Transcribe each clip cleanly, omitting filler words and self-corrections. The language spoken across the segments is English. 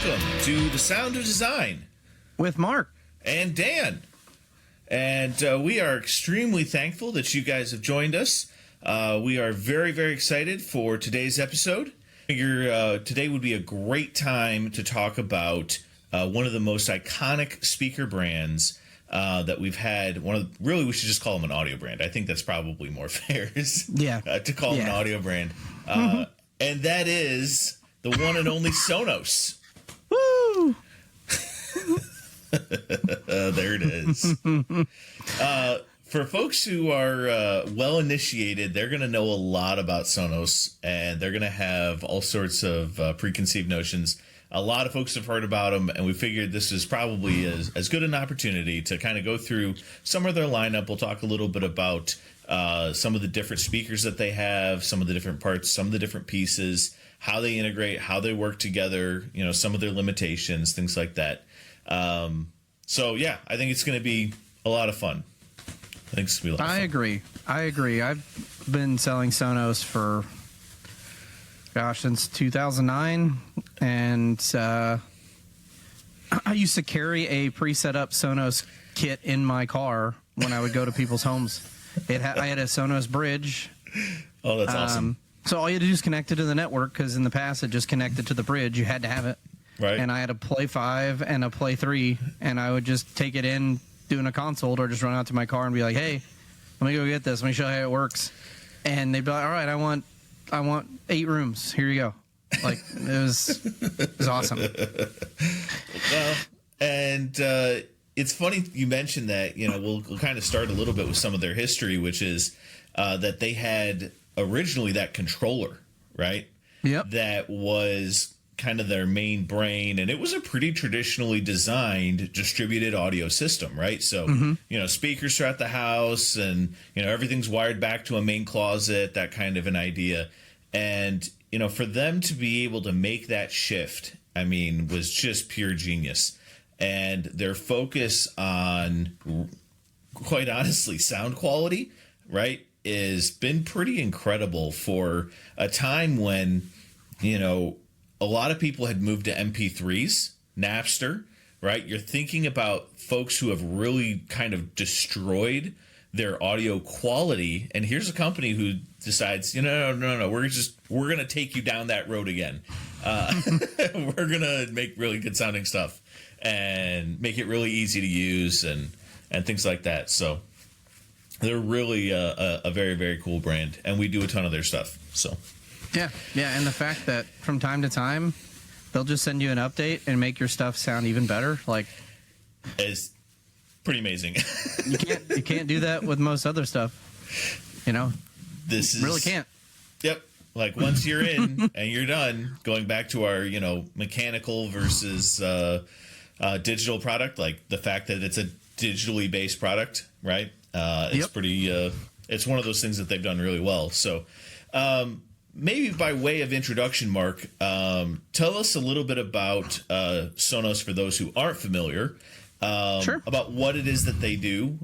welcome to The Sound of Design with Mark and Dan. And we are extremely thankful that you guys have joined us. We are very, very excited for today's episode. I figure today would be a great time to talk about one of the most iconic speaker brands that we've had. Really, we should just call them an audio brand. I think that's probably more fair to call them an audio brand. And that is the one and only Sonos. Woo! There it is. For folks who are well initiated, they're going to know a lot about Sonos, and they're going to have all sorts of preconceived notions. A lot of folks have heard about them, and we figured this is probably as good an opportunity to kind of go through some of their lineup. We'll talk a little bit about some of the different speakers that they have, some of the different parts, some of the different pieces, how they integrate, how they work together, some of their limitations, things like that. So yeah, I think it's going to be a lot of fun. I think it's going to be a lot of fun. I agree. I've been selling Sonos for, since 2009. And I used to carry a pre-set up Sonos kit in my car when I would go to people's homes. I had a Sonos bridge. Oh, that's awesome. So all you had to do is connect it to the network, because in the past it just connected to the bridge. You had to have it. Right. And I had a Play 5 and a Play 3, and I would just take it in doing a consult, or just run out to my car and be like, hey, let me go get this. Let me show you how it works. And they'd be like, all right, I want 8 rooms. Here you go. Like, it was awesome. Well, and it's funny you mentioned that. We'll kind of start a little bit with some of their history, which is that they had originally that controller, right? Yep. That was kind of their main brain, and it was a pretty traditionally designed distributed audio system, right? So, speakers throughout the house, and, everything's wired back to a main closet, that kind of an idea. And, for them to be able to make that shift, was just pure genius. And their focus on, quite honestly, sound quality, right, has been pretty incredible for a time when, a lot of people had moved to MP3s, Napster, right? You're thinking about folks who have really kind of destroyed their audio quality, and here's a company who decides, no, we're going to take you down that road again. We're going to make really good sounding stuff and make it really easy to use and things like that. So they're really a very, very cool brand, and we do a ton of their stuff. So yeah, and the fact that from time to time they'll just send you an update and make your stuff sound even better, is pretty amazing. You can't do that with most other stuff. This is really can't. Yep. Like, once you're in and you're done, going back to our mechanical versus digital product, like the fact that it's a digitally based product, right? It's pretty. It's one of those things that they've done really well. So. Maybe by way of introduction, Mark, tell us a little bit about Sonos for those who aren't familiar. Sure. About what it is that they do,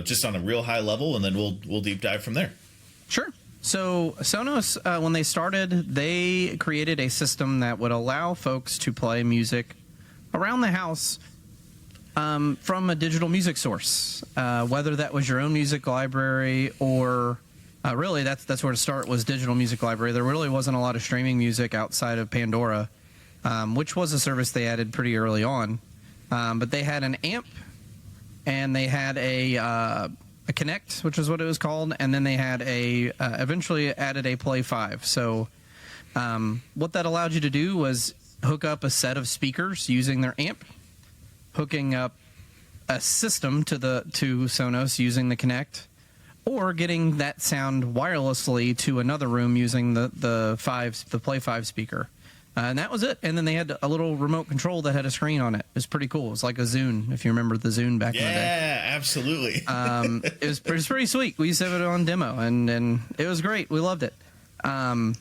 just on a real high level, and then we'll deep dive from there. Sure. So Sonos, when they started, they created a system that would allow folks to play music around the house from a digital music source, whether that was your own music library or... really, that's where to start, was digital music library. There really wasn't a lot of streaming music outside of Pandora, which was a service they added pretty early on. But they had an amp, and they had a Connect, which is what it was called, and then they had eventually added a Play 5. So what that allowed you to do was hook up a set of speakers using their amp, hooking up a system to Sonos using the Connect, or getting that sound wirelessly to another room using the Play 5 speaker. And that was it. And then they had a little remote control that had a screen on it. It was pretty cool. It was like a Zune, if you remember the Zune back in the day. Yeah, absolutely. It was pretty sweet. We used to have it on demo, and it was great. We loved it. And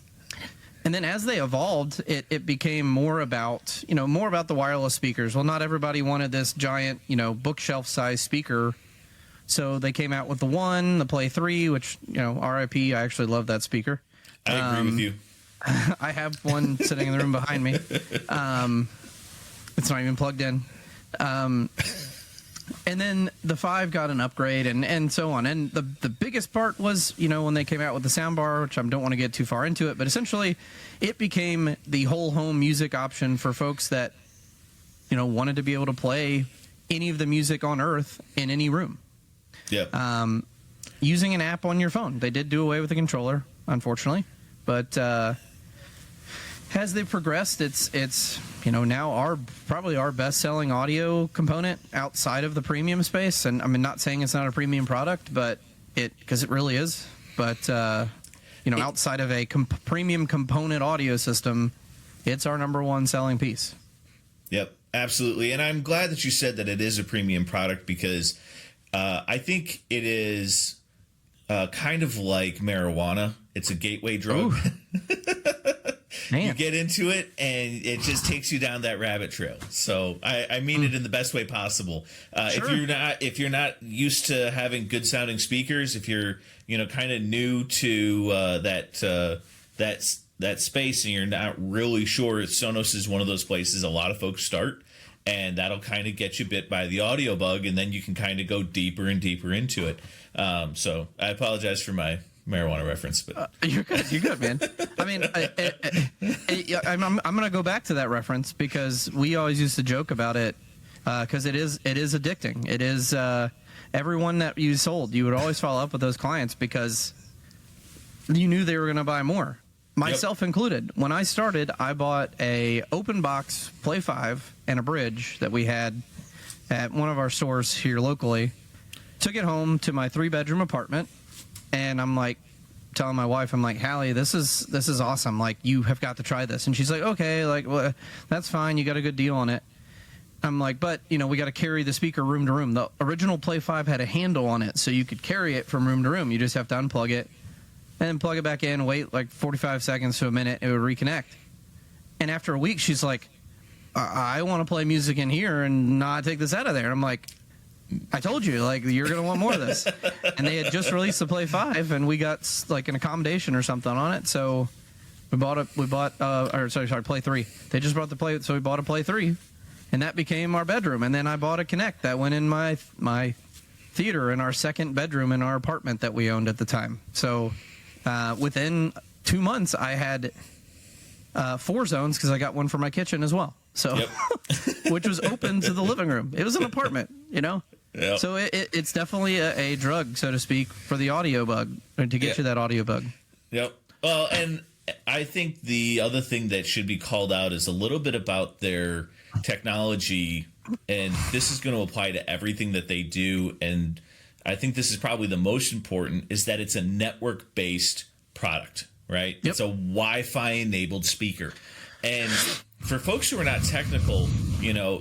then as they evolved, it became more about the wireless speakers. Well, not everybody wanted this giant, bookshelf-sized speaker. So they came out with the Play 3, which, RIP, I actually love that speaker. I agree with you. I have one sitting in the room behind me. It's not even plugged in. And then the 5 got an upgrade and so on. And the biggest part was, when they came out with the Soundbar, which I don't want to get too far into it, but essentially it became the whole home music option for folks that, wanted to be able to play any of the music on earth in any room. Yeah. Using an app on your phone. They did do away with the controller, unfortunately. But as they've progressed, it's now probably our best-selling audio component outside of the premium space. And I'm not saying it's not a premium product, but because it really is. But outside of a premium component audio system, it's our number one selling piece. Yep, absolutely. And I'm glad that you said that it is a premium product, because I think it is kind of like marijuana. It's a gateway drug. You get into it and it just takes you down that rabbit trail. So I mean it in the best way possible. Sure. If you're not used to having good sounding speakers, if you're kind of new to that space and you're not really sure, Sonos is one of those places a lot of folks start, and that'll kind of get you bit by the audio bug, and then you can kind of go deeper and deeper into it. So I apologize for my marijuana reference, but you're good, man. I mean, I'm going to go back to that reference because we always used to joke about it, because it is addicting. It is everyone that you sold, you would always follow up with those clients because you knew they were going to buy more, myself included. When I started, I bought a open box Play 5 and a bridge that we had at one of our stores here locally. Took it home to my 3-bedroom apartment. And I'm like telling my wife, I'm like, Hallie, this is awesome. Like, you have got to try this. And she's like, okay, like, well, that's fine. You got a good deal on it. I'm like, but, we got to carry the speaker room to room. The original Play 5 had a handle on it, so you could carry it from room to room. You just have to unplug it and then plug it back in, wait like 45 seconds to a minute, it would reconnect. And after a week, she's like, I want to play music in here and not take this out of there. And I'm like, I told you, like, you're going to want more of this. And they had just released the Play 5, and we got like an accommodation or something on it. So we bought Play 3. They just brought the Play, so we bought a Play 3, and that became our bedroom. And then I bought a Kinect that went in my theater in our second bedroom in our apartment that we owned at the time. So within 2 months, I had 4 zones because I got one for my kitchen as well. So, which was open to the living room. It was an apartment, Yep. So it's definitely a drug, so to speak, for the audio bug, or to get you that audio bug. Yep. Well, and I think the other thing that should be called out is a little bit about their technology, and this is going to apply to everything that they do. And I think this is probably the most important, is that it's a network-based product, right? Yep. It's a Wi-Fi enabled speaker. And for folks who are not technical,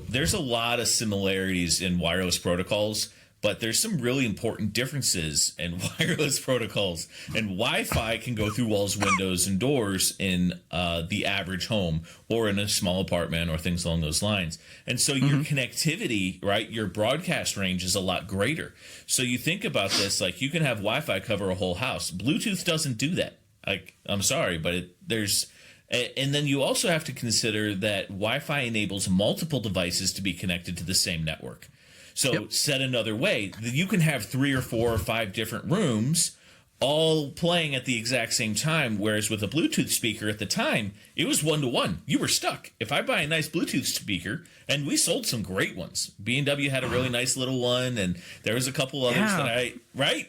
there's a lot of similarities in wireless protocols, but there's some really important differences in wireless protocols. And Wi-Fi can go through walls, windows, and doors in the average home or in a small apartment or things along those lines. And so your connectivity, right, your broadcast range is a lot greater. So you think about this, like, you can have Wi-Fi cover a whole house. Bluetooth doesn't do that. Like, I'm sorry, but there's... And then you also have to consider that Wi-Fi enables multiple devices to be connected to the same network. So said another way, you can have 3 or 4 or 5 different rooms all playing at the exact same time, whereas with a Bluetooth speaker at the time, it was 1-to-1. You were stuck. If I buy a nice Bluetooth speaker, and we sold some great ones. B&W had a really nice little one, and there was a couple others that right?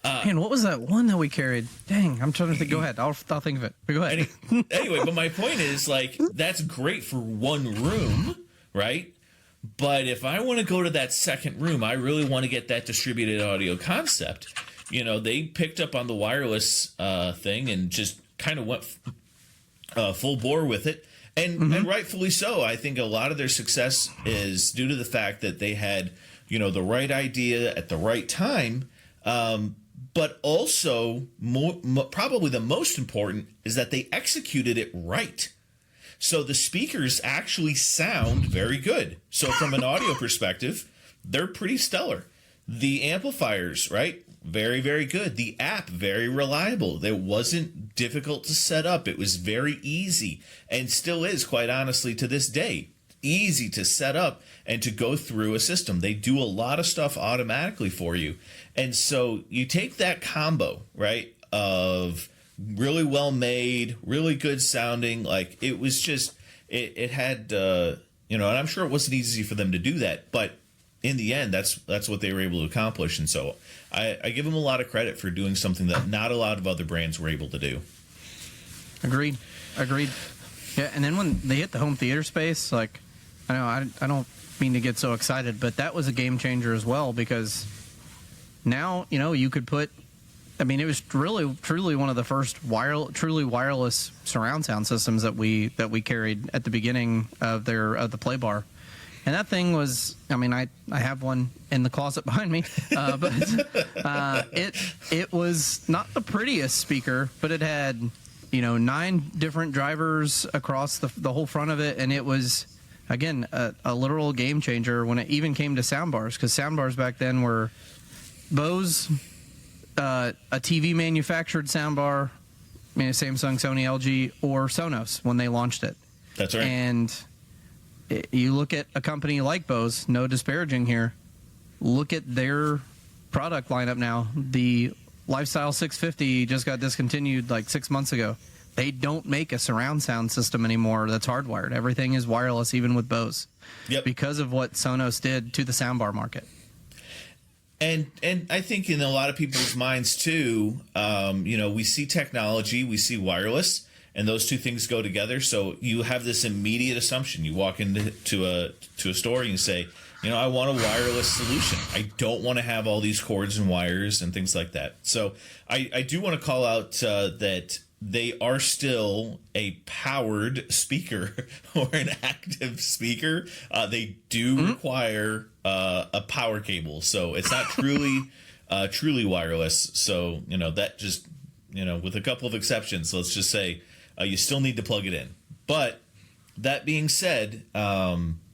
Man, what was that one that we carried? Dang, I'm trying to think. Go ahead. I'll think of it. But go ahead. Anyway, but my point is, like, that's great for one room, right? But if I want to go to that second room, I really want to get that distributed audio concept. They picked up on the wireless thing and just kind of went full bore with it. And rightfully so. I think a lot of their success is due to the fact that they had, the right idea at the right time. But also, probably the most important is that they executed it right. So the speakers actually sound very good. So from an audio perspective, they're pretty stellar. The amplifiers, right? Very, very good. The app, very reliable. It wasn't difficult to set up. It was very easy, and still is, quite honestly, to this day. easy to set up and to go through a system. They do a lot of stuff automatically for you. And so you take that combo, right, of really well made, really good sounding, like it was just, it had, and I'm sure it wasn't easy for them to do that, but in the end, that's what they were able to accomplish. And so I give them a lot of credit for doing something that not a lot of other brands were able to do. Agreed. Yeah, and then when they hit the home theater space, like, I don't mean to get so excited, but that was a game changer as well, because now, you could put, it was truly one of the first truly wireless surround sound systems that we carried at the beginning of the Play Bar. And that thing was, I have one in the closet behind me, but it was not the prettiest speaker, but it had, 9 different drivers across the whole front of it. And it was, again, a literal game changer when it even came to soundbars, because soundbars back then were Bose, a TV manufactured soundbar, Samsung, Sony, LG, or Sonos when they launched it. That's right. And you look at a company like Bose, no disparaging here, look at their product lineup now. The Lifestyle 650 just got discontinued like 6 months ago. They don't make a surround sound system anymore that's hardwired. Everything is wireless, even with Bose. Yep. Because of what Sonos did to the soundbar market. And I think in a lot of people's minds too, we see technology, we see wireless, and those two things go together. So you have this immediate assumption. You walk into a store and you say, I want a wireless solution. I don't want to have all these cords and wires and things like that. So I do want to call out that they are still a powered speaker or an active speaker. They do require a power cable, so it's not truly wireless. So that just with a couple of exceptions, let's just say you still need to plug it in. But that being said,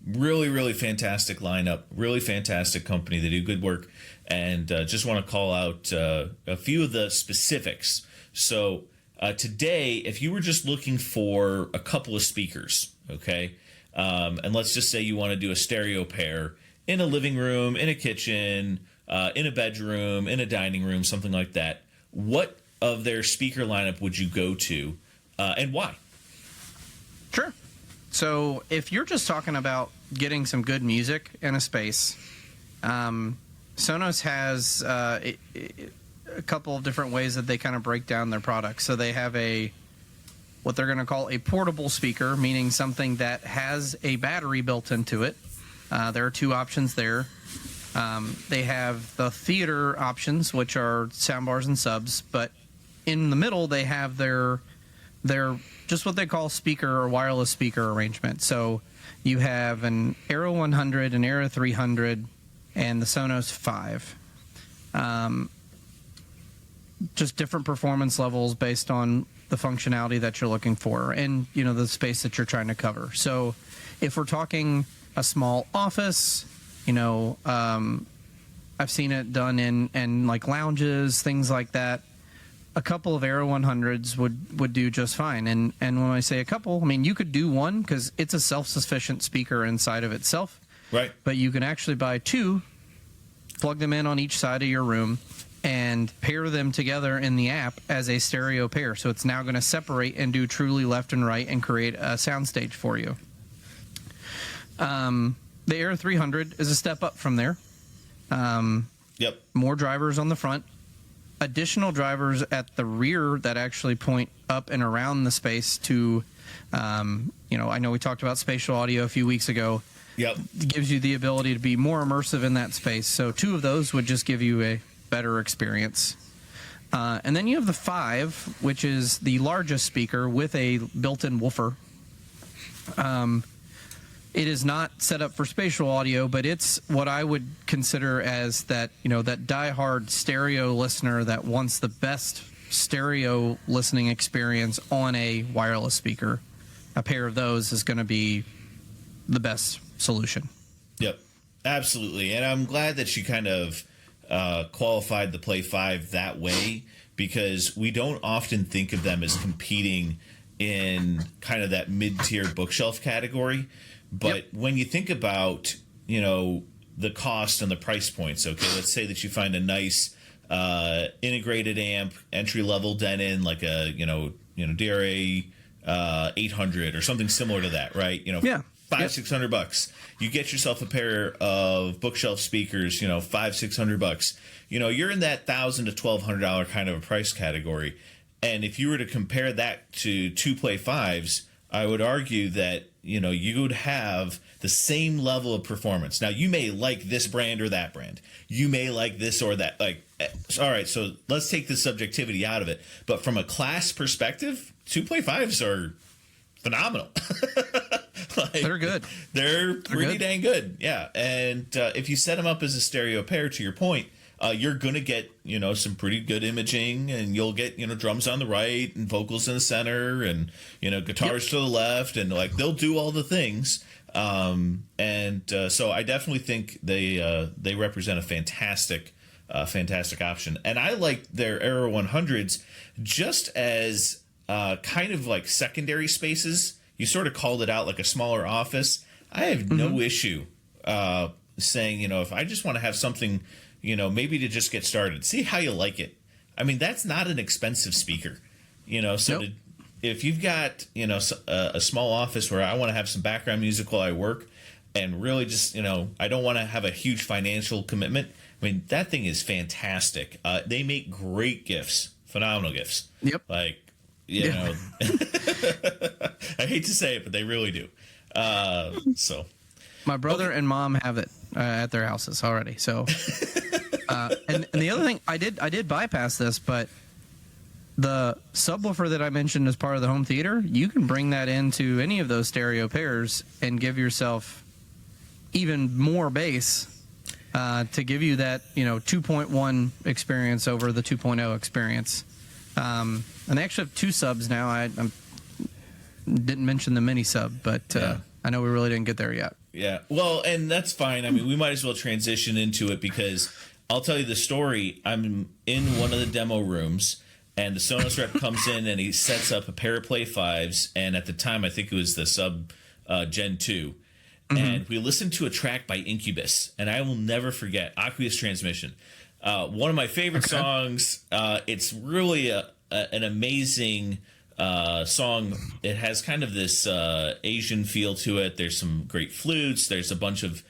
really, really fantastic lineup, really fantastic company. They do good work, and just want to call out a few of the specifics. So today, if you were just looking for a couple of speakers, okay, and let's just say you want to do a stereo pair in a living room, in a kitchen, in a bedroom, in a dining room, something like that, what of their speaker lineup would you go to, and why? Sure. So if you're just talking about getting some good music in a space, Sonos has a couple of different ways that they kind of break down their products. So they have what they're going to call a portable speaker, meaning something that has a battery built into it. There are 2 options there. They have the theater options, which are soundbars and subs, but in the middle they have their just what they call speaker or wireless speaker arrangement. So you have an Aero 100, an Aero 300, and the Sonos 5. Just different performance levels based on the functionality that you're looking for and the space that you're trying to cover. So if we're talking a small office, I've seen it done in like lounges, things like that. A couple of Aero 100s would do just fine. And when I say a couple, you could do one because it's a self-sufficient speaker inside of itself. Right. But you can actually buy 2, plug them in on each side of your room, and pair them together in the app as a stereo pair. So it's now going to separate and do truly left and right and create a soundstage for you. The Aero 300 is a step up from there. Yep. More drivers on the front. Additional drivers at the rear that actually point up and around the space to, I know we talked about spatial audio a few weeks ago. Yep. It gives you the ability to be more immersive in that space. So 2 of those would just give you a better experience. And then you have the 5, which is the largest speaker with a built-in woofer. It is not set up for spatial audio, but it's what I would consider as that diehard stereo listener that wants the best stereo listening experience on a wireless speaker. A pair of those is going to be the best solution. Yep, absolutely. And I'm glad that you kind of qualified the Play 5 that way, because we don't often think of them as competing in kind of that mid-tier bookshelf category. But when you think about, the cost and the price points, okay, let's say that you find a nice integrated amp, entry-level Denon, like a, DRA 800 or something similar to that, right? $500-600. You get yourself a pair of bookshelf speakers, $500-600. You're in that $1,000 to $1,200 kind of a price category. And if you were to compare that to 2-Play 5s, I would argue that, you would have the same level of performance. Now, you may like this brand or that brand. You may like this or that. All right, so let's take the subjectivity out of it. But from a class perspective, 2-Play 5s are phenomenal. They're good. They're pretty dang good. Yeah. And if you set them up as a stereo pair, to your point, you're going to get, some pretty good imaging, and you'll get, drums on the right and vocals in the center and, guitars to the left, and they'll do all the things. So I definitely think they represent a fantastic option. And I like their Era 100s just as kind of like secondary spaces. You sort of called it out, like a smaller office. I have no issue saying, if I just want to have something, maybe to just get started, see how you like it. I mean, that's not an expensive speaker, so if you've got, a small office where I want to have some background music while I work and really just, I don't want to have a huge financial commitment. I mean, that thing is fantastic. They make great gifts, phenomenal gifts. Yep. I hate to say it, but they really do. So my brother and mom have it at their houses already. So, and the other thing, I did bypass this, but the subwoofer that I mentioned as part of the home theater, you can bring that into any of those stereo pairs and give yourself even more bass to give you that 2.1 experience over the 2.0 experience. And they actually have two subs now. I didn't mention the mini sub, but I know we really didn't get there yet. Yeah, well, and that's fine. I mean, we might as well transition into it, because I'll tell you the story. I'm in one of the demo rooms, and the Sonos rep comes in and he sets up a pair of Play 5s, and at the time I think it was the Sub Gen 2, and we listened to a track by Incubus, and I will never forget, Aqueous Transmission. One of my favorite songs. It's really an amazing song. It has kind of this Asian feel to it. There's some great flutes. There's a bunch of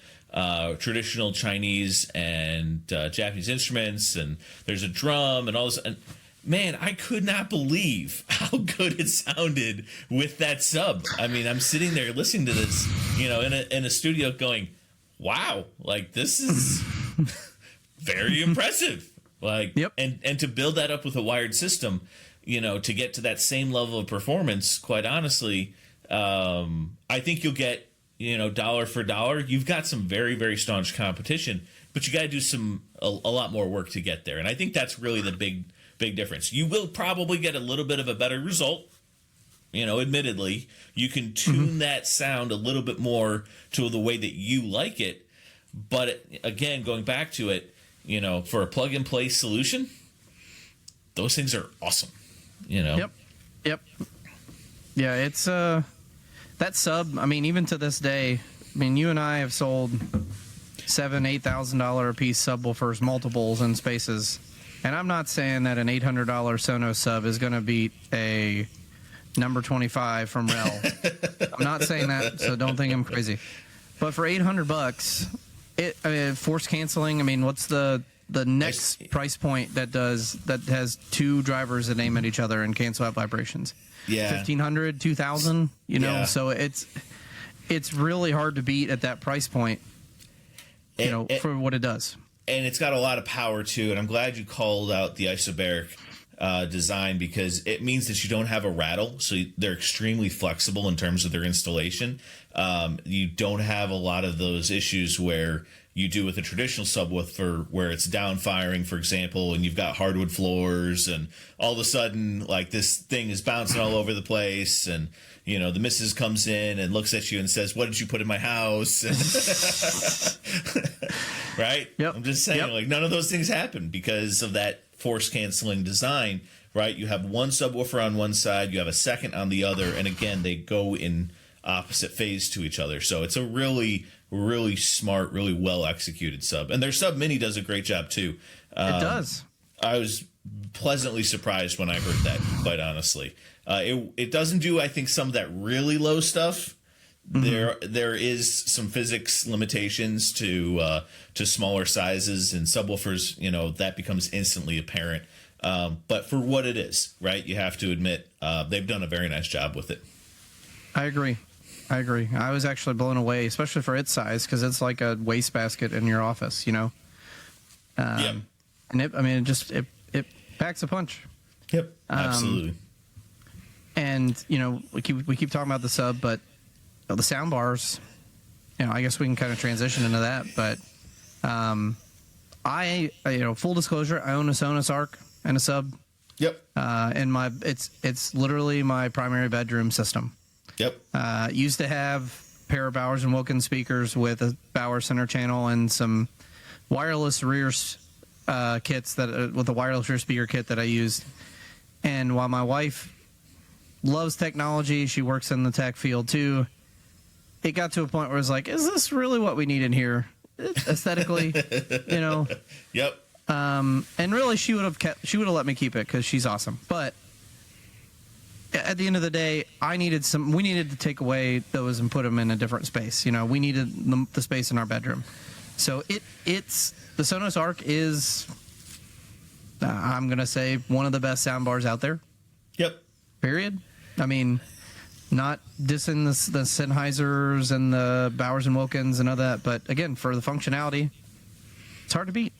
traditional Chinese and Japanese instruments, and there's a drum and all this. And man, I could not believe how good it sounded with that sub. I mean, I'm sitting there listening to this, in a studio, going, "Wow, this is very impressive." And to build that up with a wired system, to get to that same level of performance, quite honestly, I think you'll get, dollar for dollar. You've got some very, very staunch competition, but you got to do a lot more work to get there. And I think that's really the big difference. You will probably get a little bit of a better result. Admittedly, you can tune that sound a little bit more to the way that you like it. But again, going back to it, for a plug and play solution, those things are awesome. Yep. Yeah, it's that sub. I mean, even to this day, you and I have sold $7,000-8,000 a piece subwoofers, multiples in spaces, and I'm not saying that an $800 Sonos sub is going to beat a number 25 from Rel. I'm not saying that, so don't think I'm crazy. But for $800, force canceling. What's the next price point that has two drivers that aim at each other and cancel out vibrations? Yeah, 1,500, 2,000. So it's really hard to beat at that price point. For what it does. And it's got a lot of power too. And I'm glad you called out the Isobaric design, because it means that you don't have a rattle. So they're extremely flexible in terms of their installation. You don't have a lot of those issues where you do with a traditional subwoofer, where it's down firing, for example, and you've got hardwood floors, and all of a sudden, this thing is bouncing all over the place, and the missus comes in and looks at you and says, "What did you put in my house?" Right? Yep. I'm just saying, none of those things happen because of that force canceling design. right? You have one subwoofer on one side, you have a second on the other, and again, they go in opposite phase to each other. So it's a really, really smart, really well executed sub. And their Sub Mini does a great job too. It does. I was pleasantly surprised when I heard that, quite honestly. It doesn't do, I think, some of that really low stuff. There is some physics limitations to smaller sizes and subwoofers. That becomes instantly apparent. But for what it is, right? You have to admit they've done a very nice job with it. I agree. I was actually blown away, especially for its size, because it's like a wastebasket in your office. Yep. And it packs a punch. Yep. Absolutely. And we keep talking about the sub, but the Soundbars, I guess we can kind of transition into that. But I full disclosure, I own a Sonos Arc and a sub. Yep. And it's literally my primary bedroom system. Yep. Used to have a pair of Bowers and Wilkins speakers with a Bowers center channel and some wireless rear kits with a wireless rear speaker kit that I used. And while my wife loves technology, she works in the tech field too. It got to a point where it's like, is this really what we need in here aesthetically? Yep. And really, she would have let me keep it because she's awesome. But at the end of the day, we needed to take away those and put them in a different space. We needed the space in our bedroom. So it's the Sonos Arc is, I'm gonna say, one of the best soundbars out there. Yep. Period. I mean, not dissing the Sennheisers and the Bowers and Wilkins and all that, but again, for the functionality, it's hard to beat.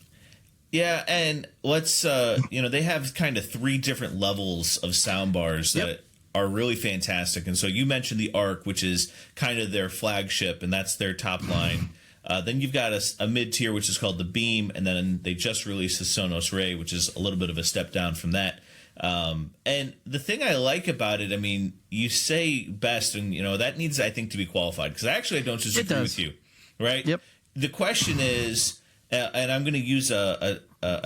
Yeah, and let's they have kind of 3 different levels of soundbars that are really fantastic. And so you mentioned the Arc, which is kind of their flagship, and that's their top line. Then you've got a mid-tier, which is called the Beam, and then they just released the Sonos Ray, which is a little bit of a step down from that. And the thing I like about it, I mean, you say best, and that needs, I think, to be qualified, because I don't disagree with you, right? Yep. The question is, and I'm going to use a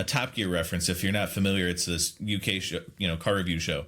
Top Gear reference. If you're not familiar, it's this UK show, car review show,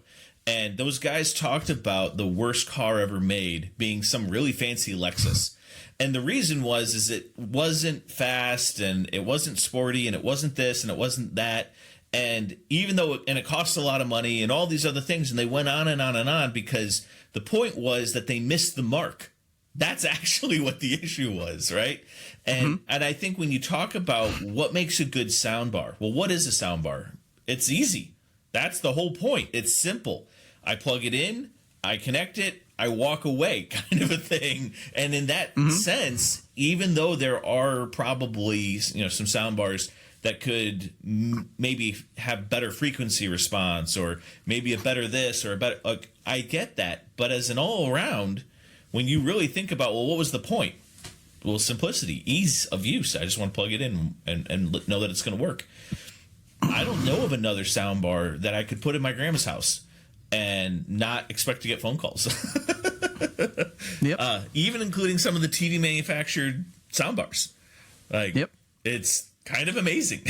and those guys talked about the worst car ever made being some really fancy Lexus. And the reason is it wasn't fast, and it wasn't sporty, and it wasn't this, and it wasn't that. And even though it costs a lot of money and all these other things, and they went on and on and on, because the point was that they missed the mark. That's actually what the issue was, right? And and I think when you talk about what makes a good soundbar, well, what is a soundbar? It's easy. That's the whole point. It's simple. I plug it in, I connect it, I walk away, kind of a thing. And in that sense, even though there are probably some soundbars that could maybe have better frequency response, or maybe a better this or a better, I get that. But as an all around, when you really think about, well, what was the point? Well, simplicity, ease of use. I just want to plug it in and know that it's going to work. I don't know of another soundbar that I could put in my grandma's house and not expect to get phone calls. Yep. Even including some of the TV manufactured soundbars. It's kind of amazing,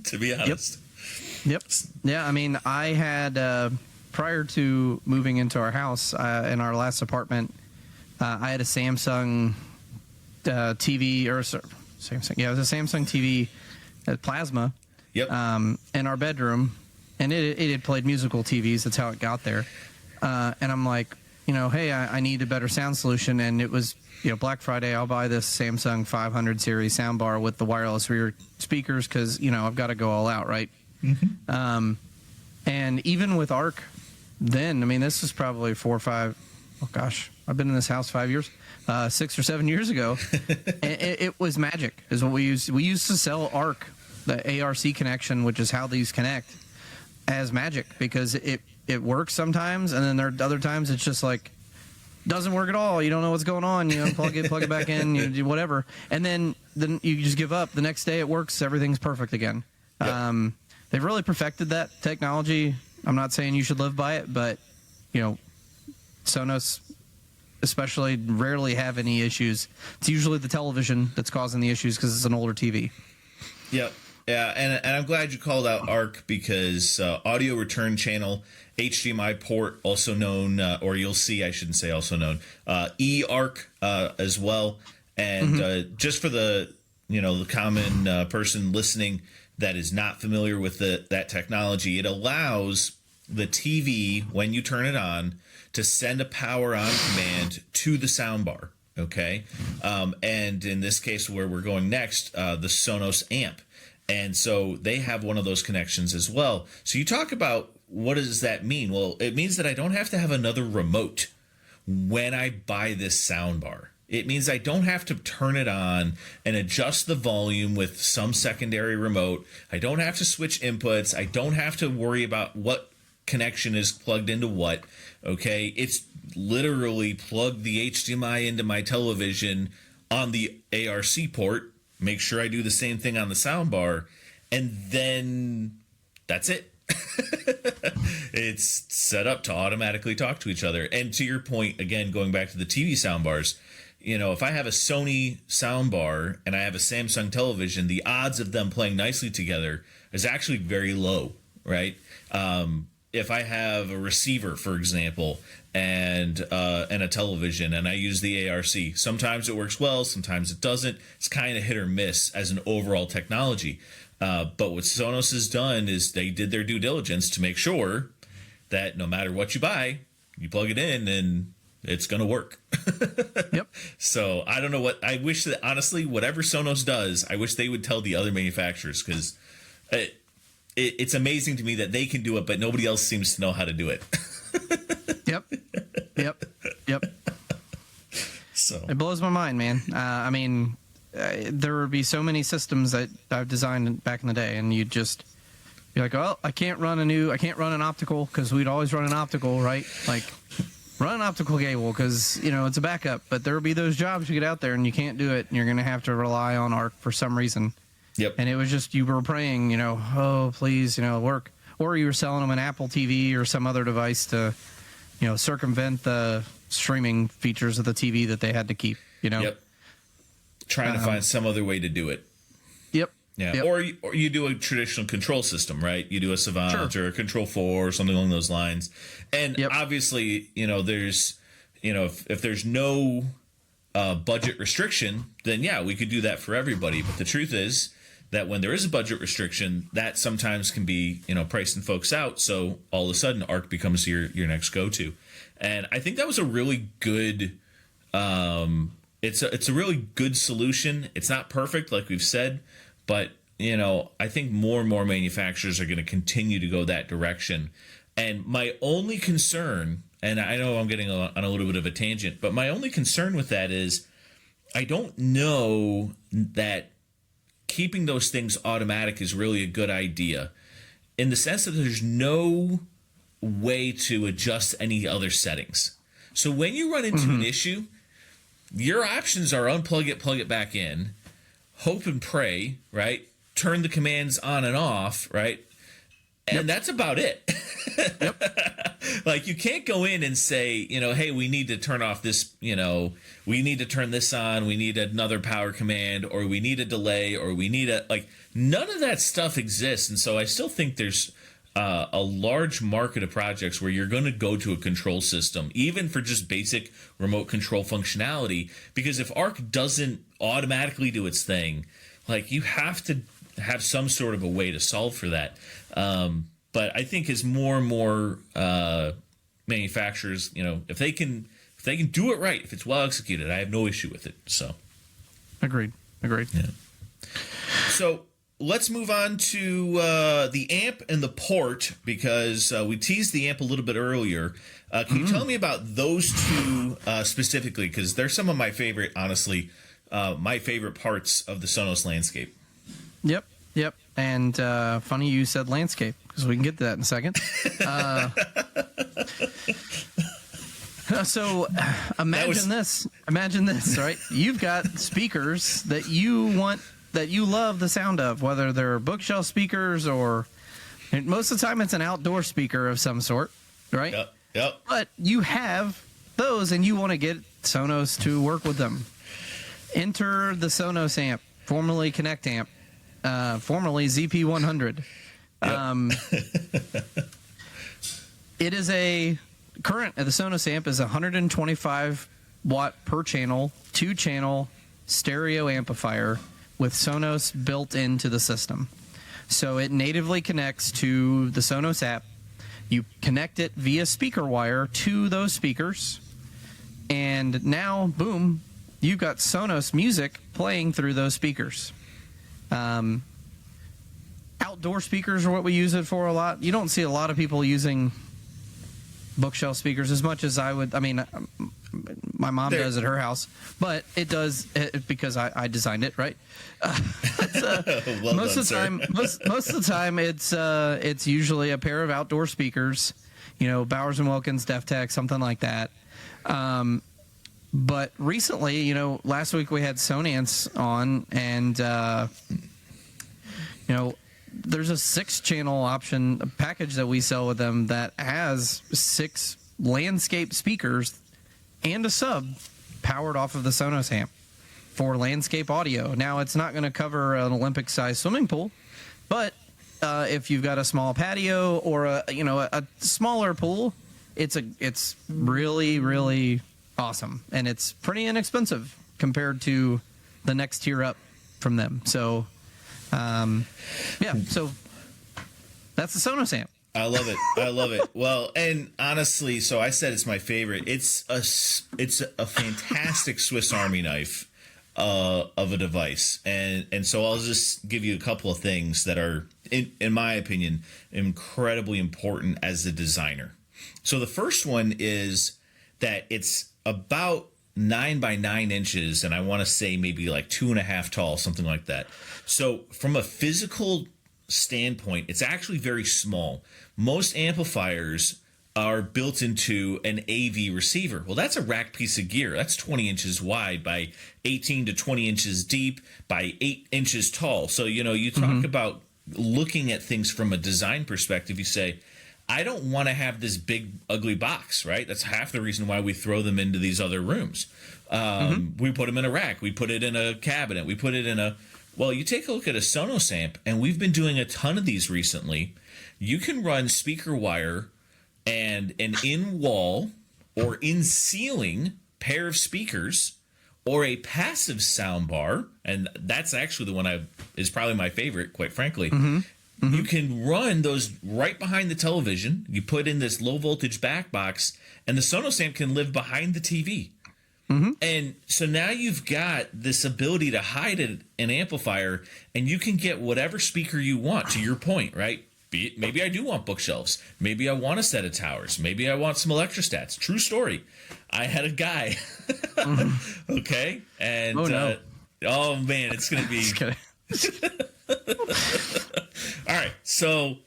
to be honest. Yep. Yeah, I mean, I had, prior to moving into our house, in our last apartment, I had a Samsung TV, or Samsung, it was a Samsung TV Plasma. Yep. In our bedroom, and it had played musical TVs. That's how it got there. And I'm like, hey, I need a better sound solution. And it was, Black Friday, I'll buy this Samsung 500 series soundbar with the wireless rear speakers because, I've got to go all out, right? And even with Arc, then, I mean, this was probably 4 or 5, oh gosh, I've been in this house 5 years, 6 or 7 years ago. it was magic, is what we used. We used to sell Arc, the ARC connection, which is how these connect, as magic, because it works sometimes, and then there are other times it's just like doesn't work at all. You don't know what's going on. Plug it back in, you do whatever, and then you just give up. The next day it works. Everything's perfect again. Yep. They've really perfected that technology. I'm not saying you should live by it, but Sonos especially rarely have any issues. It's usually the television that's causing the issues because it's an older TV. Yep. Yeah, and I'm glad you called out ARC because audio return channel, HDMI port, also known, or you'll see, I shouldn't say also known, eARC as well. And just for the the common person listening that is not familiar with that technology, it allows the TV, when you turn it on, to send a power on command to the soundbar. Okay. And in this case, where we're going next, the Sonos Amp. And so they have one of those connections as well. So you talk about what does that mean? Well, it means that I don't have to have another remote when I buy this soundbar. It means I don't have to turn it on and adjust the volume with some secondary remote. I don't have to switch inputs. I don't have to worry about what connection is plugged into what. Okay, it's literally plug the HDMI into my television on the ARC port, make sure I do the same thing on the soundbar, and then that's it. It's set up to automatically talk to each other. And to your point, again, going back to the TV soundbars, if I have a Sony soundbar and I have a Samsung television, the odds of them playing nicely together is actually very low, right? If I have a receiver, for example, and a television, and I use the ARC, sometimes it works well, sometimes it doesn't. It's kind of hit or miss as an overall technology. But what Sonos has done is they did their due diligence to make sure that no matter what you buy, you plug it in and it's going to work. Yep. So I don't know I wish that, honestly, whatever Sonos does, I wish they would tell the other manufacturers, because it's amazing to me that they can do it, but nobody else seems to know how to do it. Yep. So it blows my mind, man. I mean, there would be so many systems that I've designed back in the day, and you'd just be like, "Oh, I can't run an optical," because we'd always run an optical, right? Like, run an optical cable because it's a backup. But there would be those jobs you get out there and you can't do it, and you're going to have to rely on ARC for some reason. Yep. And it was just, you were praying, oh, please, work. Or you were selling them an Apple TV or some other device to, circumvent the streaming features of the TV that they had to keep, Yep. Trying to find some other way to do it. Yep. Yeah. Yep. Or you do a traditional control system, right? You do a Savant Sure. or a Control 4 or something along those lines. And Yep. obviously, there's, if there's no budget restriction, then yeah, we could do that for everybody. But the truth is that when there is a budget restriction, that sometimes can be, pricing folks out. So all of a sudden, ARC becomes your next go-to. And I think that was a really good, it's a really good solution. It's not perfect, like we've said, but I think more and more manufacturers are going to continue to go that direction. And my only concern, and I know I'm getting on a little bit of a tangent, but my only concern with that is I don't know that keeping those things automatic is really a good idea, in the sense that there's no way to adjust any other settings. So when you run into an issue, your options are unplug it, plug it back in, hope and pray, right? Turn the commands on and off, right? And that's about it. Like, you can't go in and say, hey, we need to turn off this, we need to turn this on, we need another power command, or we need a delay, or we need none of that stuff exists. And so I still think there's a large market of projects where you're going to go to a control system, even for just basic remote control functionality, because if ARC doesn't automatically do its thing, you have to have some sort of a way to solve for that. But I think as more and more manufacturers, if they can do it right, if it's well executed, I have no issue with it. So, agreed. Yeah. So let's move on to the amp and the port, because we teased the amp a little bit earlier. Can you tell me about those two specifically? Because they're some of my favorite, honestly, my favorite parts of the Sonos landscape. Yep. And funny you said landscape, because we can get to that in a second. So imagine this, right? You've got speakers that you love the sound of, whether they're bookshelf speakers or, and most of the time it's an outdoor speaker of some sort, right? Yep. But you have those and you want to get Sonos to work with them. Enter the Sonos amp, formerly Connect amp. formerly ZP100. It is the Sonos Amp is 125 watt per channel, 2-channel stereo amplifier with Sonos built into the system. So it natively connects to the Sonos app. You connect it via speaker wire to those speakers, and now, boom, you've got Sonos music playing through those speakers. Outdoor speakers are what we use it for a lot. You don't see a lot of people using bookshelf speakers as much as I would. I mean, my mom does at her house, but it does because I designed it, right? Most of the time, it's usually a pair of outdoor speakers, Bowers and Wilkins, DefTech, something like that. But recently, last week we had Sonance on, and there's a 6-channel option package that we sell with them that has 6 landscape speakers and a sub powered off of the Sonos amp for landscape audio. Now, it's not going to cover an Olympic-sized swimming pool, but if you've got a small patio or a smaller pool, it's really, really awesome, and it's pretty inexpensive compared to the next tier up from them. So, so that's the Sonos amp. I love it. Well, and honestly, so I said it's my favorite. It's a fantastic Swiss Army knife of a device, and so I'll just give you a couple of things that are, in my opinion, incredibly important as a designer. So the first one is that it's about 9 by 9 inches, and I want to say maybe like 2.5 tall, something like that. So from a physical standpoint, it's actually very small. Most amplifiers are built into an AV receiver. Well, that's a rack piece of gear. That's 20 inches wide by 18 to 20 inches deep by 8 inches tall. So, you talk about looking at things from a design perspective. You say, I don't want to have this big, ugly box, right? That's half the reason why we throw them into these other rooms. We put them in a rack. We put it in a cabinet. We put it in a... Well, you take a look at a Sonos amp, and we've been doing a ton of these recently. You can run speaker wire and an in-wall or in-ceiling pair of speakers or a passive soundbar, and that's actually the one is probably my favorite, quite frankly. You can run those right behind the television. You put in this low-voltage back box, and the Sonos amp can live behind the TV. And so now you've got this ability to hide an amplifier, and you can get whatever speaker you want, to your point, right? Maybe I do want bookshelves. Maybe I want a set of towers. Maybe I want some electrostats. True story. I had a guy. Okay? And, oh, man, it's going to be... All right, so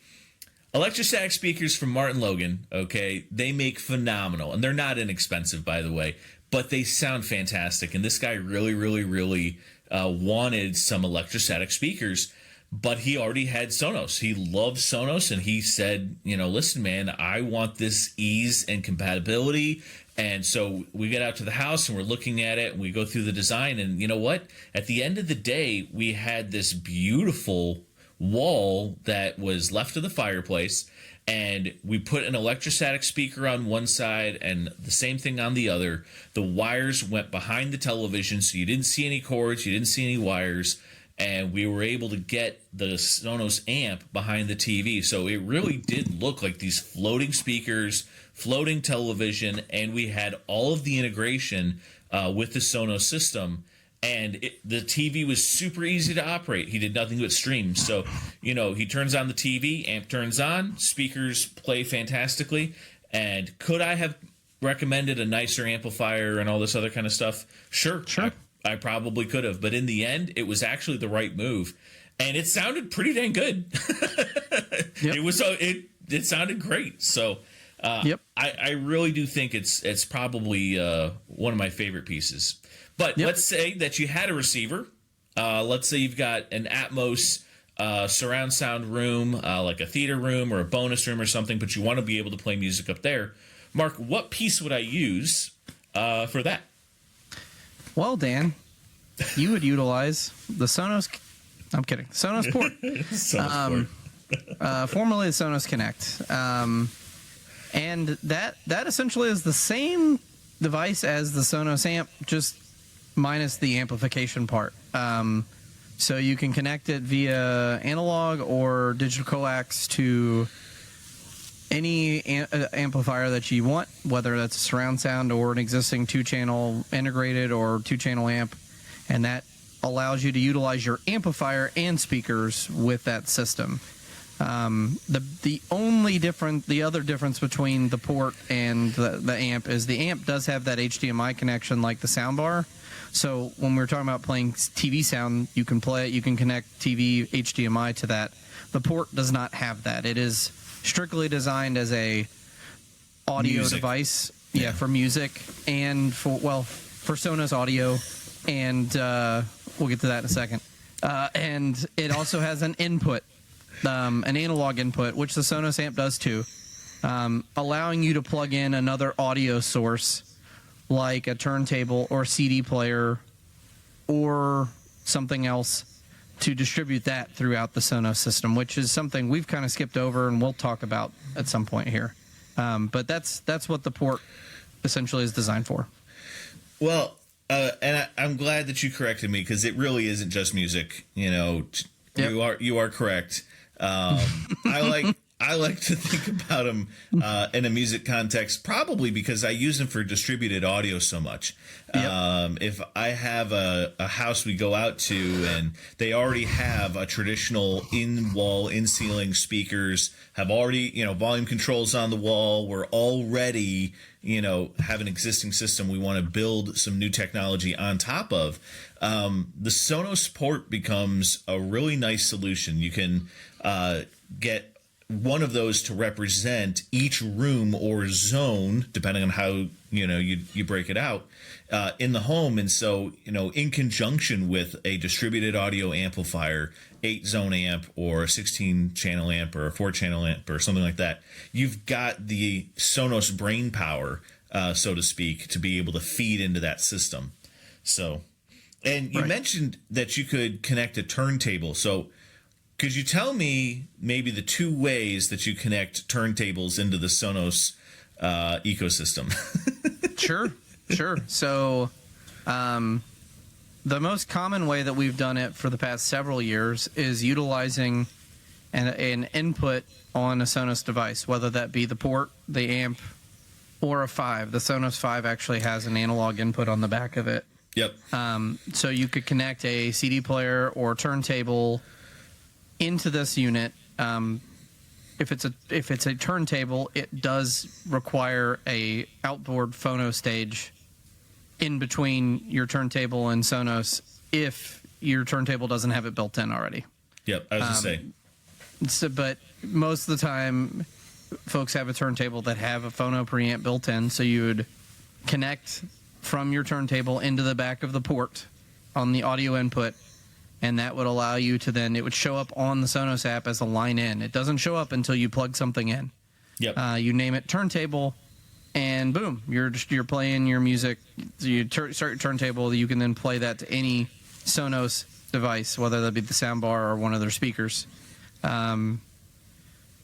electrostatic speakers from Martin Logan, okay, they make phenomenal, and they're not inexpensive, by the way, but they sound fantastic, and this guy really, really, really wanted some electrostatic speakers, but he already had Sonos. He loves Sonos, and he said, listen, man, I want this ease and compatibility. And so we get out to the house and we're looking at it and we go through the design, and you know what? At the end of the day, we had this beautiful wall that was left of the fireplace, and we put an electrostatic speaker on one side and the same thing on the other. The wires went behind the television, so you didn't see any cords, you didn't see any wires, and we were able to get the Sonos amp behind the TV. So it really did look like these floating speakers, floating television, and we had all of the integration with the Sonos system. And the TV was super easy to operate. He did nothing but stream. So, he turns on the TV, amp turns on, speakers play fantastically. And could I have recommended a nicer amplifier and all this other kind of stuff? Sure. I probably could have. But in the end, it was actually the right move. And it sounded pretty dang good. It sounded great. So I really do think it's probably one of my favorite pieces. But let's say that you had a receiver. Let's say you've got an Atmos surround sound room, like a theater room or a bonus room or something, but you want to be able to play music up there. Mark, what piece would I use for that? Well, Dan, you would utilize the Sonos I'm kidding. Sonos Port. Sonos Port. Formerly the Sonos Connect. And that essentially is the same device as the Sonos Amp, just minus the amplification part. So you can connect it via analog or digital coax to any amplifier that you want, whether that's a surround sound or an existing 2-channel integrated or 2-channel amp, and that allows you to utilize your amplifier and speakers with that system. The other difference between the port and the amp is the amp does have that HDMI connection like the soundbar. So when we're talking about playing TV sound, you can connect TV HDMI to that. The port does not have that. It is strictly designed as a audio device, for music and for Sonos audio, and we'll get to that in a second. And it also has an input, an analog input, which the Sonos Amp does too, allowing you to plug in another audio source like a turntable or CD player or something else to distribute that throughout the Sonos system, which is something we've kind of skipped over and we'll talk about at some point here. But that's what the port essentially is designed for. Well, and I'm glad that you corrected me, because it really isn't just music. Yep. You are correct. I like to think about them in a music context, probably because I use them for distributed audio so much. Yep. If I have a house we go out to and they already have a traditional in-wall, in-ceiling speakers, have already, volume controls on the wall, we're already, have an existing system we want to build some new technology on top of, the Sonos Port becomes a really nice solution. You can get one of those to represent each room or zone, depending on how you break it out in the home. And so, in conjunction with a distributed audio amplifier, 8-zone amp or a 16-channel amp or a 4-channel amp or something like that, you've got the Sonos brain power, so to speak, to be able to feed into that system. So, and you mentioned that you could connect a turntable. So could you tell me maybe the 2 ways that you connect turntables into the Sonos ecosystem? Sure. So the most common way that we've done it for the past several years is utilizing an input on a Sonos device, whether that be the port, the amp, or a 5. The Sonos 5 actually has an analog input on the back of it. Yep. So you could connect a CD player or turntable into this unit. If it's a turntable, it does require a outboard phono stage in between your turntable and Sonos if your turntable doesn't have it built in already. Yep, I was going to say. But most of the time, folks have a turntable that have a phono preamp built in, so you would connect from your turntable into the back of the port on the audio input, and that would allow you to then, it would show up on the Sonos app as a line in. It doesn't show up until you plug something in. Yep. You name it turntable, and boom, you're playing your music. You start your turntable. You can then play that to any Sonos device, whether that be the soundbar or one of their speakers.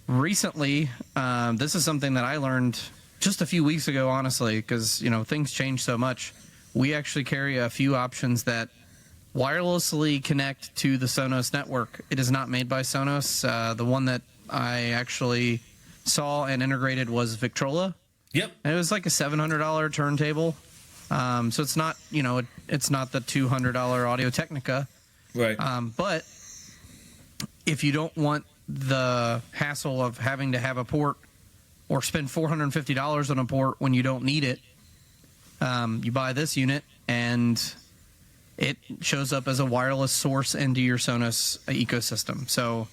Recently, this is something that I learned just a few weeks ago, honestly, because things change so much. We actually carry a few options that wirelessly connect to the Sonos network. It is not made by Sonos. The one that I actually saw and integrated was Victrola. Yep. And it was like a $700 turntable. So it's not, it's not the $200 Audio Technica. Right. But if you don't want the hassle of having to have a port or spend $450 on a port when you don't need it, you buy this unit and it shows up as a wireless source into your Sonos ecosystem. So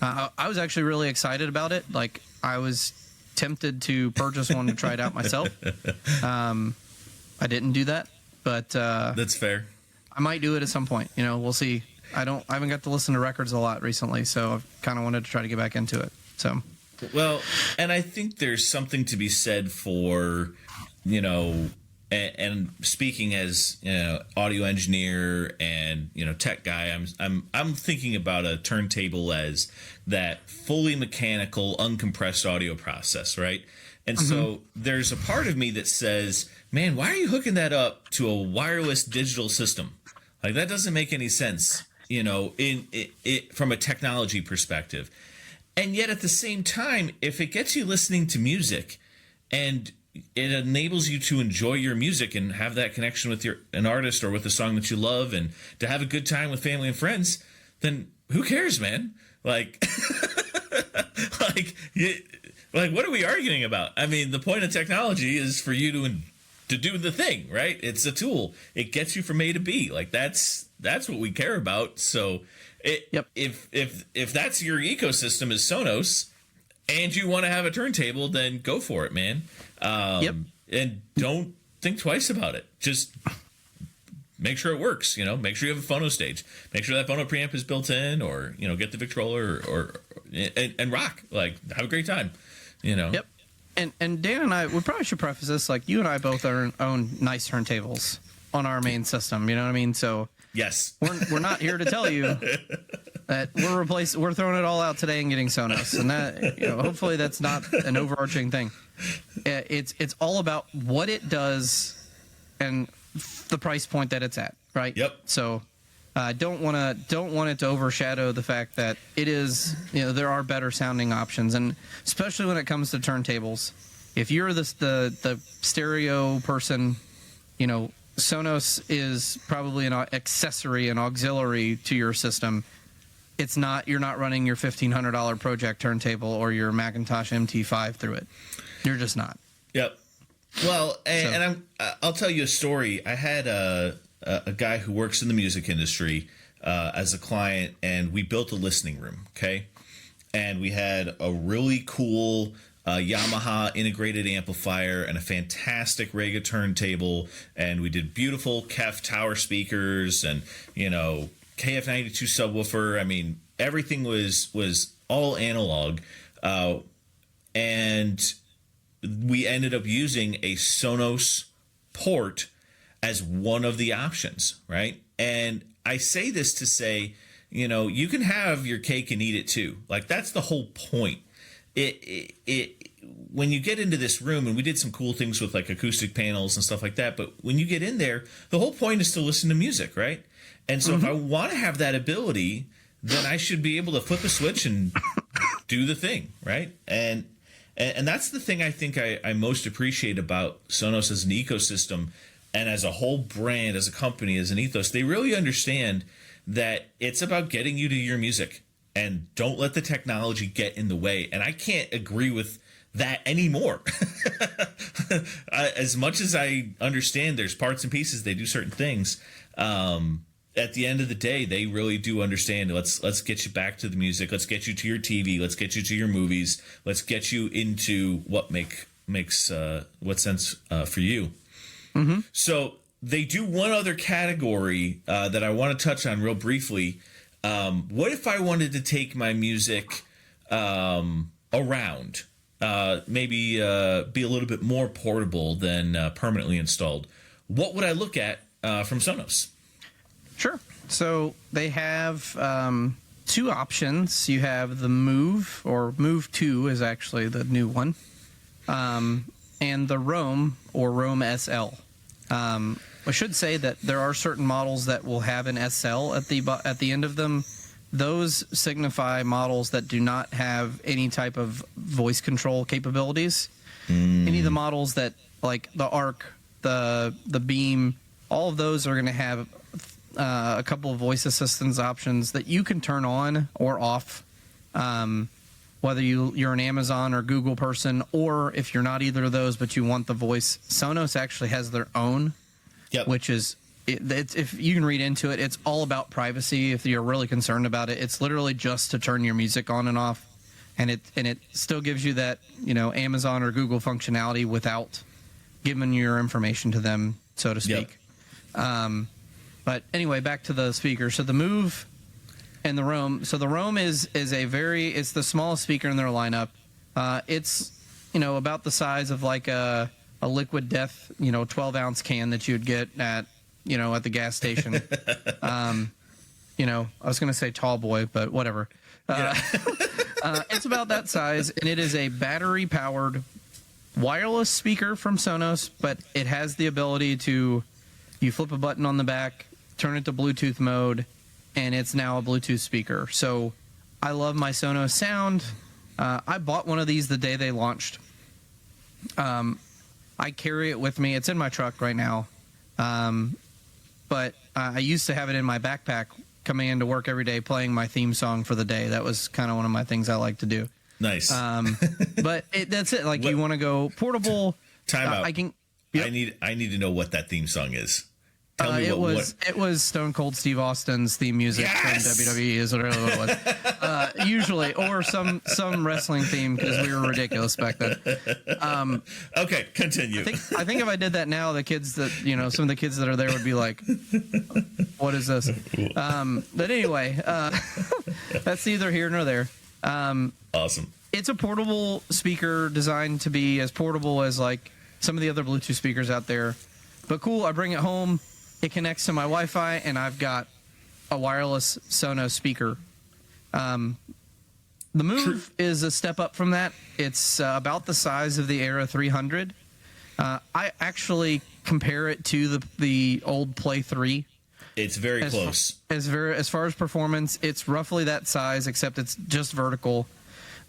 I was actually really excited about it. Like, I was tempted to purchase one to try it out myself. I didn't do that, but that's fair. I might do it at some point. We'll see. I haven't got to listen to records a lot recently, so I've kind of wanted to try to get back into it. So, well, and I think there's something to be said for, and speaking as audio engineer and tech guy, I'm thinking about a turntable as that fully mechanical, uncompressed audio process, right? And so there's a part of me that says, man, why are you hooking that up to a wireless digital system? Like, that doesn't make any sense, in it from a technology perspective. And yet at the same time, if it gets you listening to music and it enables you to enjoy your music and have that connection with an artist or with a song that you love and to have a good time with family and friends, then who cares, man? Like, what are we arguing about? I mean, the point of technology is for you to do the thing, right? It's a tool. It gets you from A to B. Like, that's what we care about. So if that's your ecosystem is Sonos and you want to have a turntable, then go for it, man. And don't think twice about it. Just make sure it works. Make sure you have a phono stage. Make sure that phono preamp is built in, or get the Victrola and rock. Like, have a great time. Yep. And Dan and I, we probably should preface this, like, you and I both own nice turntables on our main system. You know what I mean? So yes, we're not here to tell you that we're throwing it all out today and getting Sonos, and that hopefully that's not an overarching thing. It's all about what it does and the price point that it's at, right? Yep. So don't want it to overshadow the fact that it is, there are better sounding options, and especially when it comes to turntables. If you're the stereo person, Sonos is probably an accessory, an auxiliary to your system. It's not, you're not running your $1,500 Project turntable or your Macintosh MT5 through it. You're just not. Yep. Well, and I'll tell you a story. I had a guy who works in the music industry as a client, and we built a listening room, okay? And we had a really cool Yamaha integrated amplifier and a fantastic Rega turntable, and we did beautiful KEF tower speakers and, KF92 subwoofer. I mean, everything was all analog. And we ended up using a Sonos port as one of the options, right? And I say this to say, you can have your cake and eat it too. Like, that's the whole point. When you get into this room, and we did some cool things with like acoustic panels and stuff like that, but when you get in there, the whole point is to listen to music, right? And so if I want to have that ability, then I should be able to flip a switch and do the thing, right? And that's the thing I think I most appreciate about Sonos as an ecosystem and as a whole brand, as a company, as an ethos. They really understand that it's about getting you to your music, and don't let the technology get in the way. And I can't agree with that anymore. As much as I understand there's parts and pieces, they do certain things. At the end of the day, they really do understand. Let's get you back to the music. Let's get you to your TV. Let's get you to your movies. Let's get you into what makes what sense for you. Mm-hmm. So they do one other category that I want to touch on real briefly. What if I wanted to take my music around? Maybe be a little bit more portable than permanently installed. What would I look at from Sonos? Sure. So they have two options. You have the Move, or Move 2 is actually the new one, and the Roam, or Roam SL. I should say that there are certain models that will have an SL at the end of them. Those signify models that do not have any type of voice control capabilities. Any of the models that, like the Arc, the Beam, all of those are going to have a couple of voice assistance options that you can turn on or off, whether you're an Amazon or Google person, or if you're not either of those but you want the voice. Sonos actually has their own, which is, if you can read into it, it's all about privacy. If you're really concerned about it, it's literally just to turn your music on and off, and it still gives you that Amazon or Google functionality without giving your information to them, so to speak. But anyway, back to the speaker. So the Move and the Roam. So the Roam is it's the smallest speaker in their lineup. It's about the size of like a a Liquid Death, 12-ounce can that you'd get at the gas station. I was going to say tall boy, but whatever. It's about that size, and it is a battery-powered wireless speaker from Sonos, but it has the ability to, you flip a button on the back, turn it to Bluetooth mode, and it's now a Bluetooth speaker. So I love my Sonos sound. I bought one of these the day they launched. I carry it with me. It's in my truck right now. But I used to have it in my backpack coming into work every day, playing my theme song for the day. That was kind of one of my things I like to do. Nice. But that's it. Like, you want to go portable. Time out. Yep. I need to know what that theme song is. Tell me it was Stone Cold Steve Austin's theme music from WWE is what it was. Usually, or some wrestling theme, because we were ridiculous back then. Okay, continue. I think if I did that now, the kids that some of the kids that are there would be like, "What is this?" But anyway, that's neither here nor there. Awesome. It's a portable speaker designed to be as portable as like some of the other Bluetooth speakers out there. But cool, I bring it home. It connects to my Wi-Fi, and I've got a wireless Sonos speaker. The Move is a step up from that. It's about the size of the Era 300. I actually compare it to the old Play 3. It's very close. As far as performance, it's roughly that size, except it's just vertical.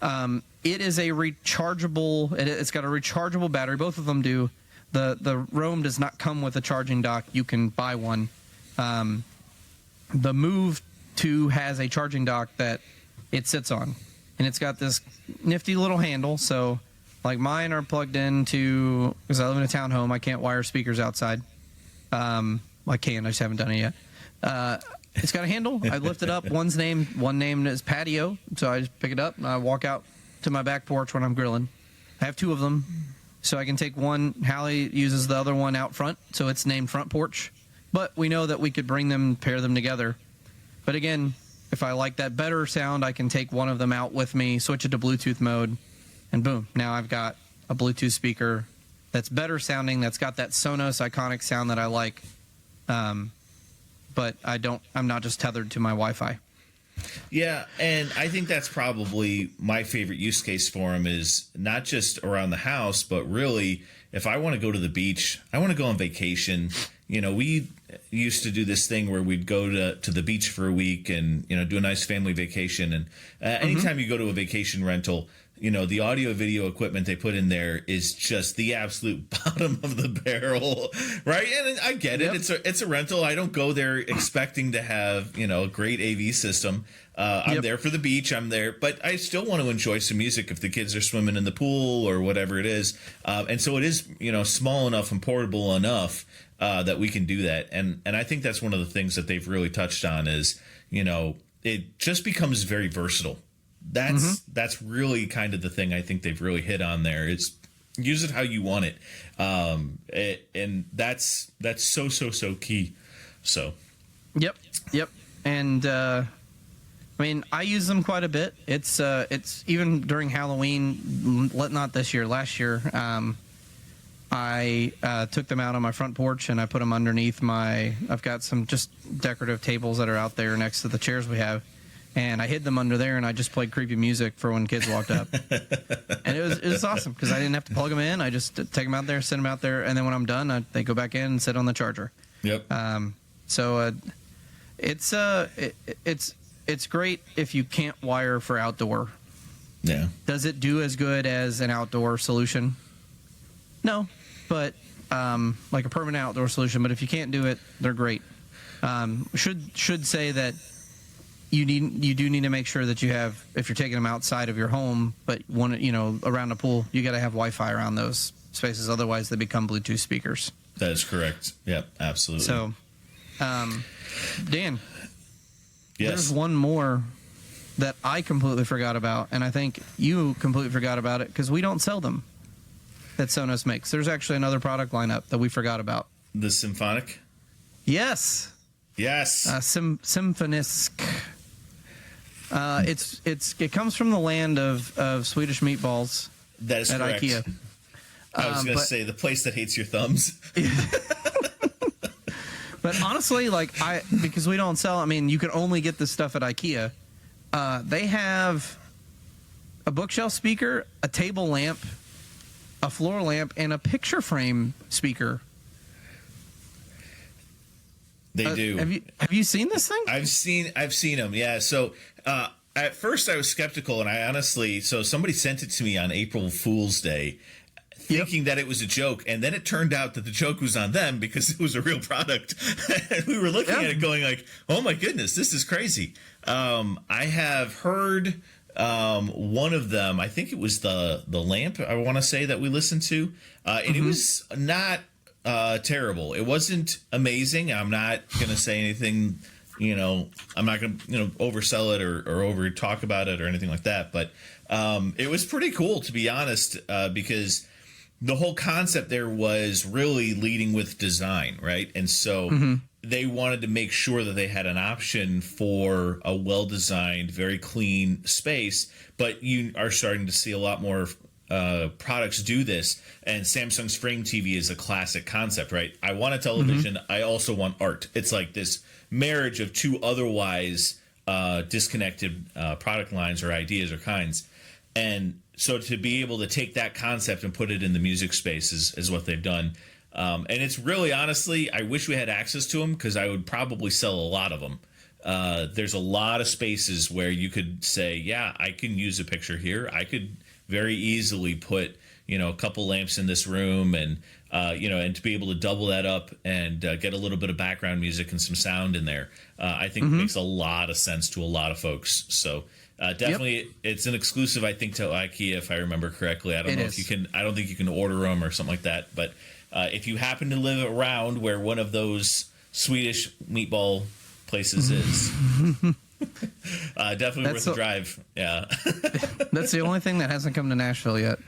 It is a rechargeable. It's got a rechargeable battery. Both of them do. The Roam does not come with a charging dock. You can buy one. The Move 2 has a charging dock that it sits on, and it's got this nifty little handle. So, like, mine are plugged into, because I live in a townhome, I can't wire speakers outside. I can. I just haven't done it yet. It's got a handle. I lift it up. One named is Patio, so I just pick it up and I walk out to my back porch when I'm grilling. I have two of them. So I can take one. Hallie uses the other one out front, so it's named Front Porch. But we know that we could pair them together. But again, if I like that better sound, I can take one of them out with me, switch it to Bluetooth mode, and boom. Now I've got a Bluetooth speaker that's better sounding, that's got that Sonos iconic sound that I like. But I'm not just tethered to my Wi-Fi. Yeah, and I think that's probably my favorite use case for them, is not just around the house, but really if I want to go to the beach, I want to go on vacation. We used to do this thing where we'd go to the beach for a week and, do a nice family vacation. And anytime you go to a vacation rental, the audio video equipment they put in there is just the absolute bottom of the barrel, right? And I get it. Yep. It's a rental. I don't go there expecting to have, a great AV system. I'm there for the beach. I'm there, but I still want to enjoy some music if the kids are swimming in the pool or whatever it is. And so it is, small enough and portable enough that we can do that. And I think that's one of the things that they've really touched on is, it just becomes very versatile. That's really kind of the thing I think they've really hit on there. Is use it how you want it, and that's so key. So, yep, and I mean, I use them quite a bit. It's even during Halloween, not this year, last year. I took them out on my front porch and I put them underneath I've got some just decorative tables that are out there next to the chairs we have. And I hid them under there, and I just played creepy music for when kids walked up. And it was awesome because I didn't have to plug them in. I just take them out there, send them out there, and then when I'm done, they go back in and sit on the charger. Yep. So it's great if you can't wire for outdoor. Yeah. Does it do as good as an outdoor solution? No, but like a permanent outdoor solution. But if you can't do it, they're great. Should say that. You do need to make sure that you have, if you're taking them outside of your home, but around a pool, you got to have Wi-Fi around those spaces. Otherwise, they become Bluetooth speakers. That is correct. Yep, absolutely. So, Dan, yes, there's one more that I completely forgot about, and I think you completely forgot about it because we don't sell them. That Sonos makes. There's actually another product lineup that we forgot about. The Symfonisk. Yes. Symfonisk. It comes from the land of Swedish meatballs. That is at correct. IKEA. I was going to say the place that hates your thumbs. But honestly, because we don't sell, I mean, you can only get this stuff at IKEA. They have a bookshelf speaker, a table lamp, a floor lamp, and a picture frame speaker. They do. Have you seen this thing? I've seen them. Yeah. So at first I was skeptical, and I honestly, somebody sent it to me on April Fool's Day, thinking that it was a joke, and then it turned out that the joke was on them because it was a real product. And we were looking at it going like, "Oh my goodness, this is crazy." I have heard one of them. I think it was the lamp. I want to say that we listened to, and it was not terrible. It wasn't amazing. I'm not going to say anything. I'm not going to oversell it or over talk about it or anything like that. But it was pretty cool, to be honest, because the whole concept there was really leading with design, right? And so they wanted to make sure that they had an option for a well-designed, very clean space. But you are starting to see a lot more products do this. And Samsung's Frame TV is a classic concept, right? I want a television. I also want art. It's like this marriage of two otherwise disconnected product lines or ideas or kinds. And so to be able to take that concept and put it in the music space is what they've done. And it's really, honestly, I wish we had access to them because I would probably sell a lot of them. There's a lot of spaces where you could say, yeah, I can use a picture here. I could very easily put, a couple lamps in this room and, and to be able to double that up and get a little bit of background music and some sound in there, I think makes a lot of sense to a lot of folks. So definitely it's an exclusive, I think, to IKEA, if I remember correctly. I don't know if you can, I don't think you can order them or something like that. But if you happen to live around where one of those Swedish meatball places is, definitely worth the drive. Yeah. That's the only thing that hasn't come to Nashville yet.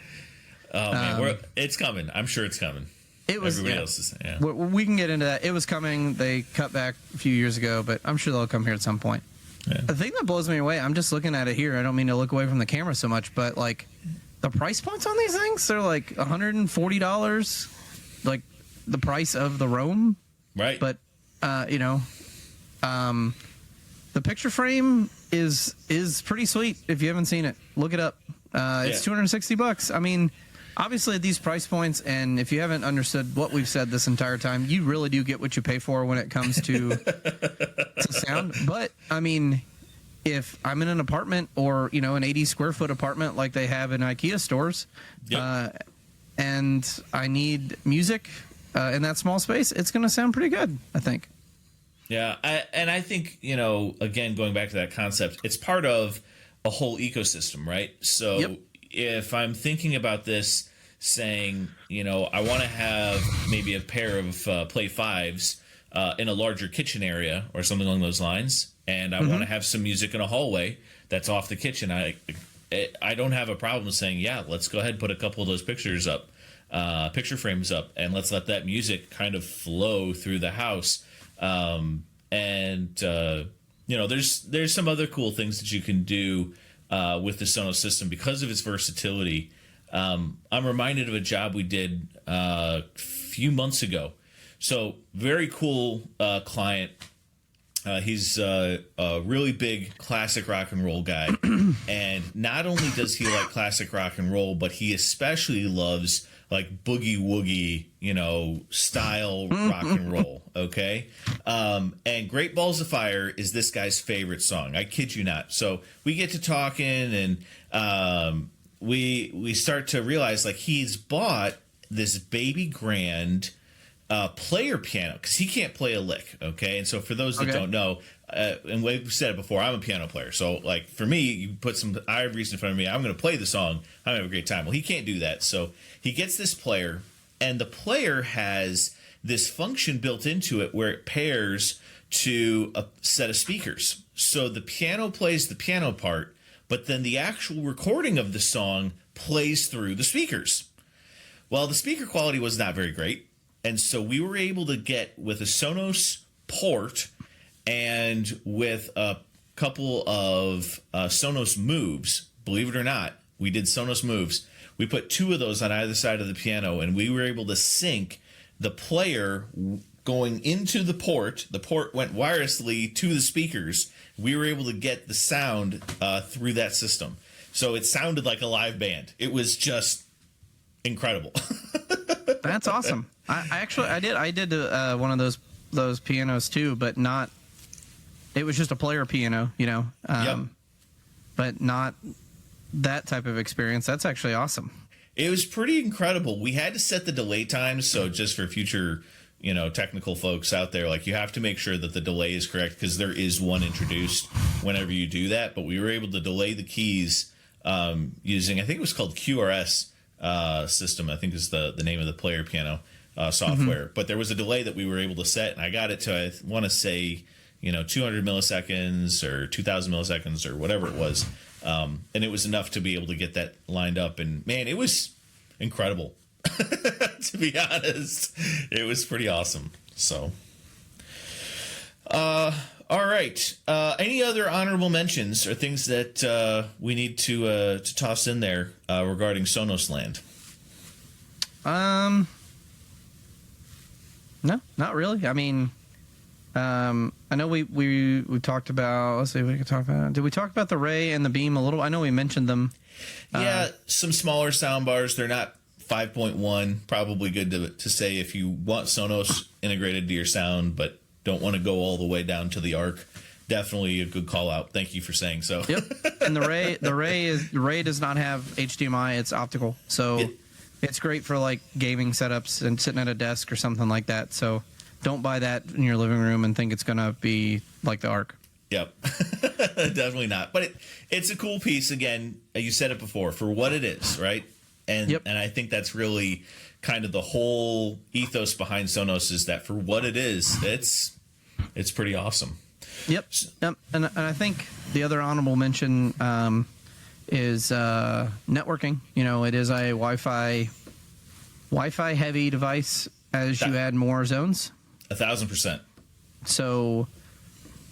Oh man, it's coming. I'm sure it's coming. It was. Everybody else is. Yeah. We can get into that. It was coming. They cut back a few years ago, but I'm sure they'll come here at some point. Yeah. The thing that blows me away, I'm just looking at it here. I don't mean to look away from the camera so much, but like the price points on these things, they're like $140, like the price of the Roam. Right. But the picture frame is pretty sweet. If you haven't seen it, look it up. It's $260. I mean, obviously at these price points, and if you haven't understood what we've said this entire time, you really do get what you pay for when it comes to sound. But I mean, if I'm in an apartment or an 80 square foot apartment like they have in IKEA stores, and I need music in that small space, it's going to sound pretty good, I think. Yeah, I think, again, going back to that concept, it's part of a whole ecosystem, right? So if I'm thinking about this, saying, I want to have maybe a pair of Play 5s in a larger kitchen area or something along those lines, and I want to have some music in a hallway that's off the kitchen, I don't have a problem saying, yeah, let's go ahead and put a couple of those pictures up, picture frames up, and let's let that music kind of flow through the house. There's some other cool things that you can do with the Sonos system because of its versatility. I'm reminded of a job we did a few months ago. So very cool client. He's a really big classic rock and roll guy. And not only does he like classic rock and roll, but he especially loves like boogie woogie, style rock and roll. Okay. And Great Balls of Fire is this guy's favorite song. I kid you not. So we get to talking and we start to realize like he's bought this baby grand player piano because he can't play a lick. Okay. And so for those that don't know, and we've said it before, I'm a piano player. So like for me, you put some ivories in front of me, I'm going to play the song. I'm going to have a great time. Well, he can't do that. So he gets this player, and the player has this function built into it where it pairs to a set of speakers. So the piano plays the piano part, but then the actual recording of the song plays through the speakers. Well, the speaker quality was not very great. And so we were able to get with a Sonos port and with a couple of Sonos Moves, believe it or not, we did Sonos Moves. We put 2 of those on either side of the piano, and we were able to sync the player going into the port. The port went wirelessly to the speakers. We were able to get the sound through that system. So it sounded like a live band. It was just incredible. That's awesome. I did one of those pianos too, but not. It was just a player piano, Yep. but not that type of experience. That's actually awesome. It was pretty incredible. We had to set the delay times, so just for future, technical folks out there, like, you have to make sure that the delay is correct, because there is one introduced whenever you do that. But we were able to delay the keys using, I think it was called QRS system. I think is the name of the player piano software. Mm-hmm. But there was a delay that we were able to set, and I got it to, I want to say, 200 milliseconds or 2,000 milliseconds or whatever it was. And it was enough to be able to get that lined up. And man, it was incredible. To be honest, it was pretty awesome. So, all right. Any other honorable mentions or things that we need to toss in there regarding Sonos Land? No, not really. I mean, I know we talked about. Let's see, we could talk about. Did we talk about the Ray and the Beam a little? I know we mentioned them. Yeah, some smaller soundbars. They're not 5.1. Probably good to say if you want Sonos integrated to your sound, but don't want to go all the way down to the ARC. Definitely a good call out. Thank you for saying so. Yep. And the Ray does not have HDMI. It's optical, so it's great for like gaming setups and sitting at a desk or something like that. So don't buy that in your living room and think it's gonna be like the ARC. Yep. Definitely not. But it's a cool piece. Again, you said it before, for what it is, right? And and I think that's really kind of the whole ethos behind Sonos, is that for what it is, it's pretty awesome. Yep. And I think the other honorable mention is networking. It is a Wi-Fi heavy device as you add more zones. 1,000%. So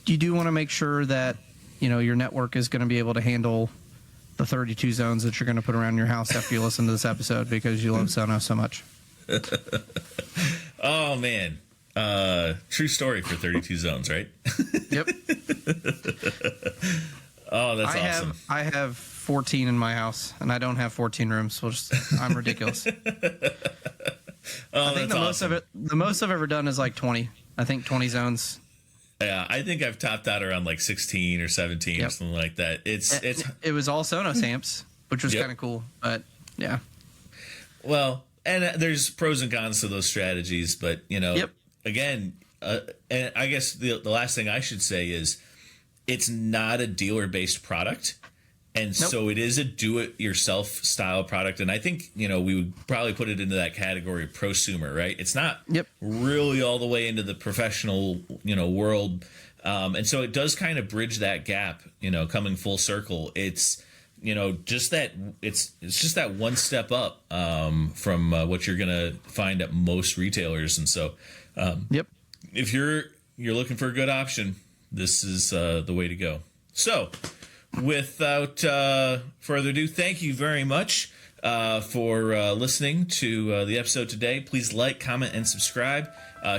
you do want to make sure that your network is going to be able to handle the 32 zones that you're going to put around your house after you listen to this episode, because you love Sonos so much. Oh man, true story for 32 zones, right? Yep. Oh, that's awesome. I have 14 in my house, and I don't have 14 rooms. So I'm ridiculous. Oh, I think the most I've ever done is like 20. I think 20 zones. Yeah, I think I've topped out around like 16 or 17 or something like that. It was all Sonos amps, which was kind of cool. But yeah. Well, and there's pros and cons to those strategies, but again, and I guess the last thing I should say is it's not a dealer-based product. And so it is a do-it-yourself style product. And I think, we would probably put it into that category of prosumer, right? It's not really all the way into the professional, world. And so it does kind of bridge that gap, coming full circle. It's, just that it's just that one step up from what you're going to find at most retailers. And so if you're looking for a good option, this is the way to go. So without further ado, thank you very much for listening to the episode today. Please like, comment, and subscribe.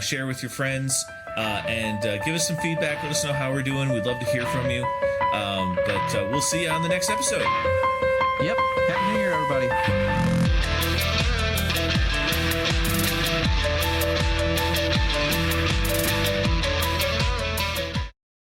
Share with your friends, and give us some feedback. Let us know how we're doing. We'd love to hear from you. But we'll see you on the next episode. Yep. Happy New Year, everybody.